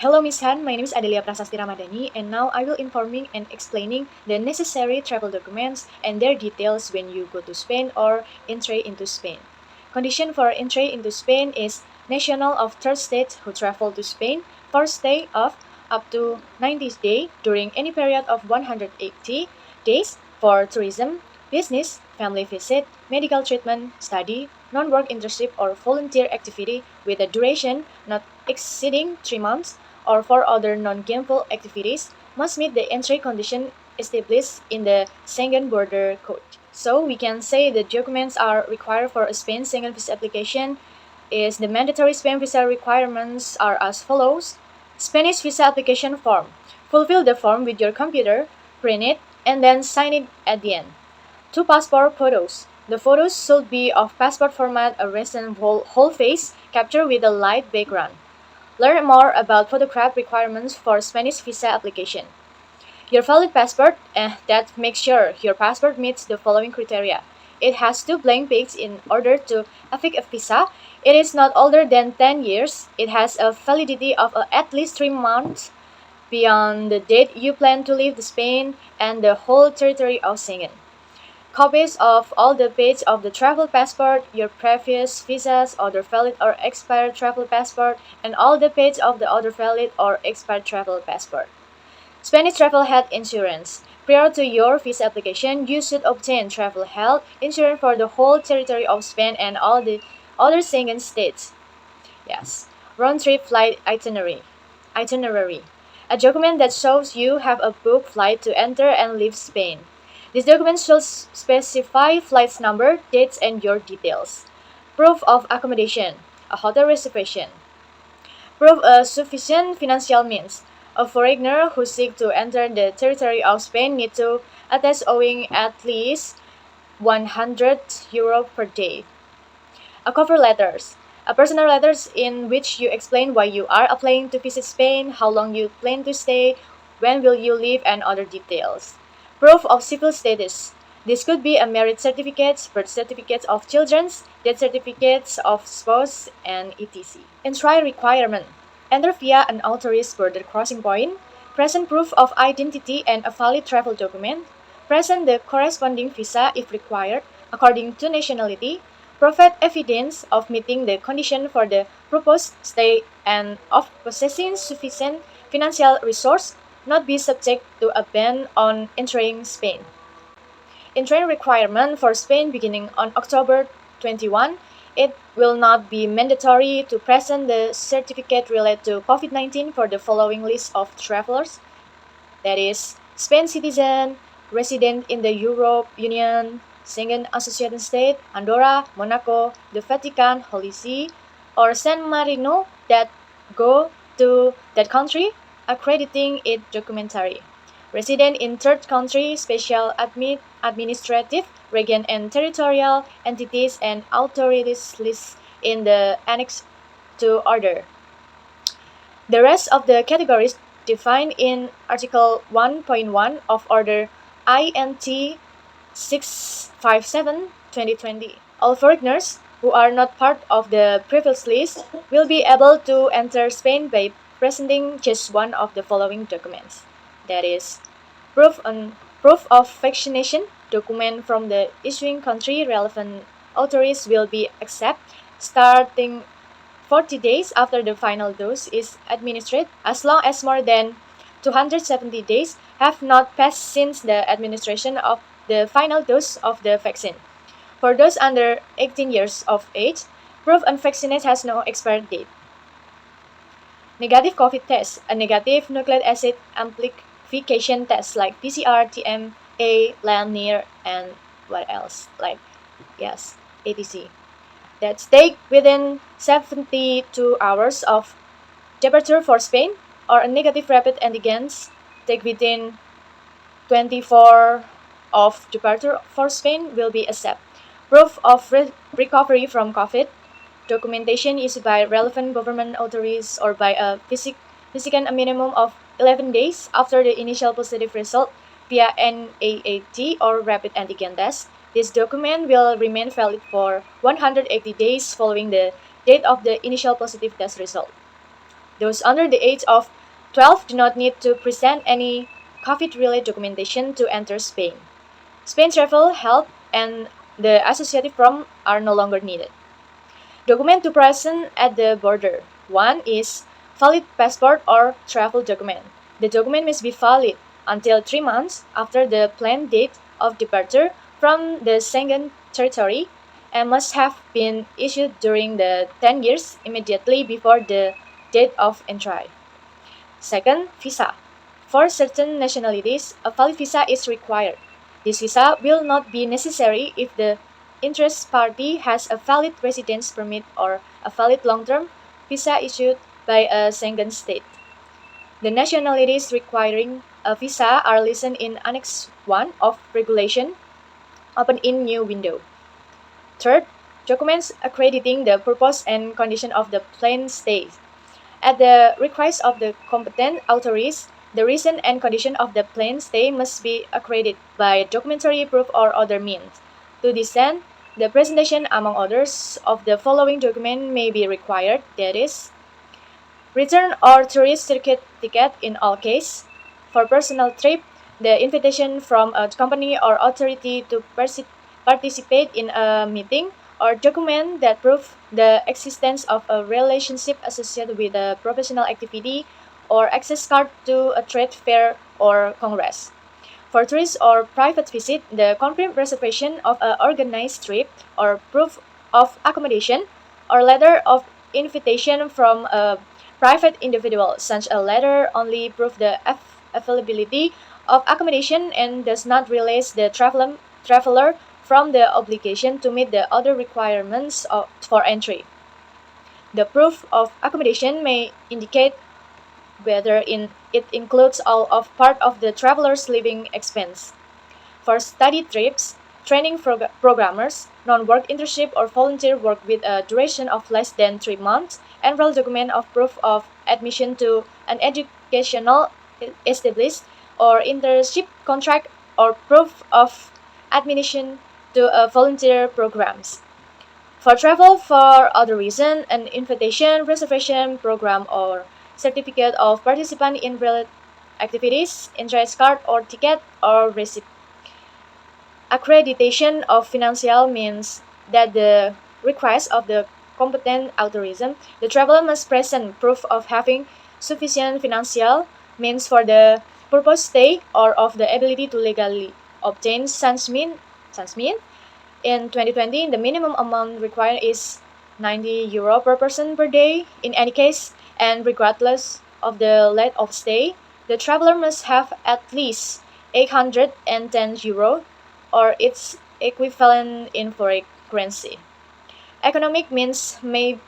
Hello Miss Han, my name is Adelia Prasasti Ramadhani, and now I will informing and explaining the necessary travel documents and their details when you go to Spain or entry into Spain. Condition for entry into Spain is national of third state who travel to Spain for stay of up to 90 days during any period of 180 days for tourism, business, family visit, medical treatment, study, non-work internship or volunteer activity with a duration not exceeding 3 months or for other non-gainful activities must meet the entry condition established in the Schengen Border Code. So we can say the documents are required for a Spain Schengen visa application is the mandatory Spain visa requirements are as follows. Spanish visa application form. Fulfill the form with your computer, print it, and then sign it at the end. 2 passport photos. The photos should be of passport format, a recent whole face captured with a light background. Learn more about photograph requirements for Spanish visa application. Your valid passport, that makes sure your passport meets the following criteria. It has 2 blank pages in order to affix a visa. It is not older than 10 years. It has a validity of at least 3 months beyond the date you plan to leave Spain and the whole territory of Schengen. Copies of all the pages of the travel passport, your previous visas, other valid or expired travel passport, and all the pages of the other valid or expired travel passport. Spanish travel health insurance. Prior to your visa application, you should obtain travel health insurance for the whole territory of Spain and all the other Schengen states. Yes. Round-trip flight itinerary. A document that shows you have a booked flight to enter and leave Spain. This document should specify flight's number, dates, and your details. Proof of accommodation, a hotel reservation. Proof of sufficient financial means. A foreigner who seeks to enter the territory of Spain needs to attest owing at least €100 per day. A cover letters. A personal letters in which you explain why you are applying to visit Spain, how long you plan to stay, when will you leave, and other details. Proof of civil status. This could be a marriage certificate, birth certificates of children, death certificates of spouse, and etc. Entry requirement. Enter via an authorized border crossing point. Present proof of identity and a valid travel document. Present the corresponding visa if required, according to nationality. Provide evidence of meeting the condition for the proposed stay and of possessing sufficient financial resource, not be subject to a ban on entering Spain. Entry requirement for Spain beginning on October 21. It will not be mandatory to present the certificate related to COVID-19 for the following list of travelers. That is, Spain citizen, resident in the Europe Union, Schengen Associated State, Andorra, Monaco, the Vatican, Holy See, or San Marino that go to that country, accrediting it documentary. Resident in third country, special administrative, region and territorial entities and authorities listed in the Annex to Order. The rest of the categories defined in Article 1.1 of Order INT 657/2020. All foreigners who are not part of the previous list will be able to enter Spain by presenting just one of the following documents. That is, proof of vaccination document from the issuing country. Relevant authorities will be accepted starting 40 days after the final dose is administered, as long as more than 270 days have not passed since the administration of the final dose of the vaccine. For those under 18 years of age, proof unvaccinated has no expiry date. Negative COVID test, a negative nucleic acid amplification test like PCR, TMA, Lanier, and what else? ATC. That's take within 72 hours of departure for Spain, or a negative rapid antigens take within 24 of departure for Spain will be accepted. Proof of recovery from COVID documentation issued by relevant government authorities or by a physician a minimum of 11 days after the initial positive result via NAAT or rapid antigen test. This document will remain valid for 180 days following the date of the initial positive test result. Those under the age of 12 do not need to present any COVID-related documentation to enter Spain. Spain travel, help, and the associated form are no longer needed. Document to present at the border. One is valid passport or travel document. The document must be valid until 3 months after the planned date of departure from the Schengen territory and must have been issued during the 10 years immediately before the date of entry. Second, visa. For certain nationalities, a valid visa is required. This visa will not be necessary if the interest party has a valid residence permit or a valid long-term visa issued by a Schengen state. The nationalities requiring a visa are listed in Annex 1 of Regulation, open in new window. Third, documents accrediting the purpose and condition of the planned stay. At the request of the competent authorities, the reason and condition of the planned stay must be accredited by documentary proof or other means. To this end, the presentation, among others, of the following document may be required, that is, return or tourist circuit ticket in all cases. For personal trip, the invitation from a company or authority to participate in a meeting or document that prove the existence of a relationship associated with a professional activity or access card to a trade fair or congress. For tourist or private visit, the confirmed reservation of an organized trip or proof of accommodation or letter of invitation from a private individual. Such a letter only proves the availability of accommodation and does not release the traveler from the obligation to meet the other requirements for entry. The proof of accommodation may indicate whether it includes all of part of the traveler's living expense. For study trips, training programmers, non-work internship or volunteer work with a duration of less than 3 months, enroll document of proof of admission to an educational established or internship contract or proof of admission to a volunteer programs. For travel for other reason, an invitation, reservation program, or certificate of participant in related activities, interest card or ticket or receipt. Accreditation of financial means that the request of the competent authority, the traveler must present proof of having sufficient financial means for the purpose stay or of the ability to legally obtain such mean. In 2020, the minimum amount required is €90 per person per day. In any case, and regardless of the length of stay, the traveler must have at least €810 or its equivalent in foreign currency. Economic means may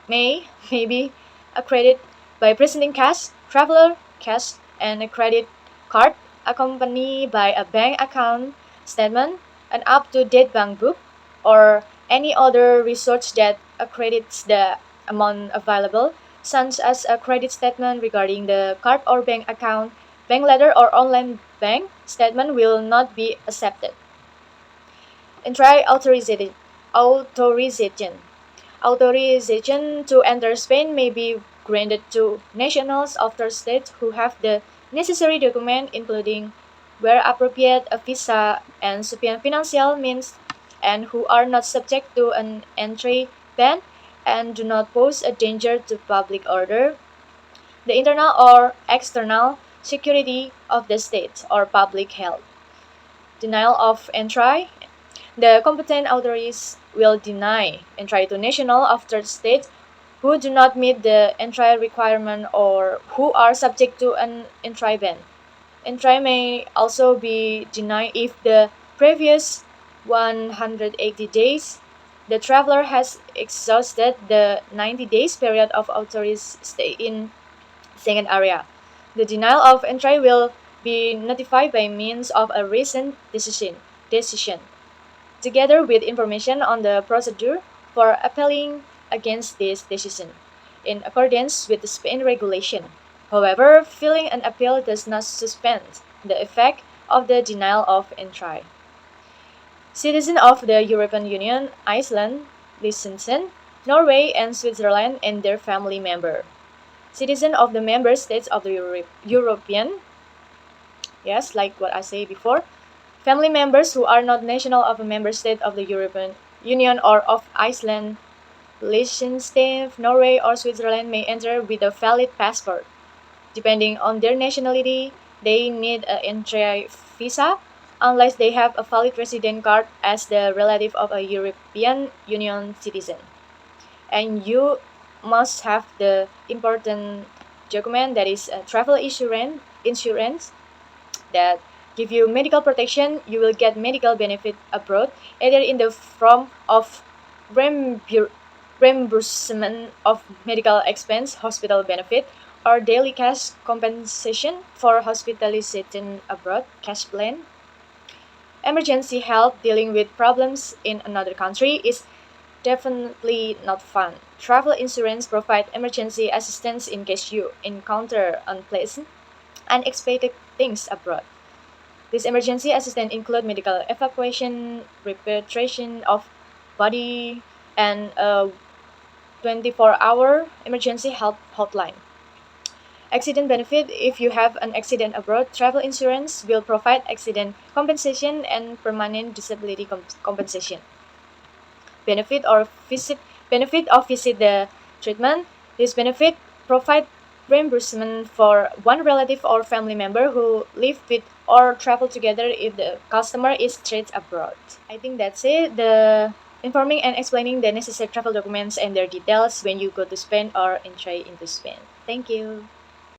be accredited by presenting cash, traveler cash, and a credit card accompanied by a bank account statement, an up-to-date bank book, or any other resource that accredits the amount available, such as a credit statement regarding the card or bank account. Bank letter or online bank statement will not be accepted. Entry authorization. Authorization to enter Spain may be granted to nationals of third states who have the necessary document, including, where appropriate, a visa and sufficient financial means, and who are not subject to an entry ban and do not pose a danger to public order, the internal or external security of the state, or public health. Denial of entry. The competent authorities will deny entry to national of third states who do not meet the entry requirement or who are subject to an entry ban. Entry may also be denied if the previous 180 days the traveler has exhausted the 90 days period of authorized stay in Schengen area. The denial of entry will be notified by means of a recent decision, together with information on the procedure for appealing against this decision, in accordance with the Spain regulation. However, filing an appeal does not suspend the effect of the denial of entry. Citizens of the European Union, Iceland, Liechtenstein, Norway, and Switzerland, and their family member. citizen of the member states of the European, yes, like what I said before. Family members who are not national of a member state of the European Union or of Iceland, Liechtenstein, Norway, or Switzerland may enter with a valid passport. Depending on their nationality, they need an entry visa unless they have a valid resident card as the relative of a European Union citizen. And you must have the important document that is a travel insurance that give you medical protection. You will get medical benefit abroad, either in the form of reimbursement of medical expense, hospital benefit, or daily cash compensation for hospitalization abroad, cash plan. Emergency help dealing with problems in another country is definitely not fun. Travel insurance provides emergency assistance in case you encounter unpleasant, unexpected things abroad. This emergency assistance include medical evacuation, repatriation of body, and a 24-hour emergency help hotline. Accident benefit: if you have an accident abroad, travel insurance will provide accident compensation and permanent disability compensation. Benefit of visit the treatment. This benefit provide reimbursement for one relative or family member who live with or travel together if the customer is treated abroad. I think that's it. The informing and explaining the necessary travel documents and their details when you go to Spain or entry into Spain. Thank you.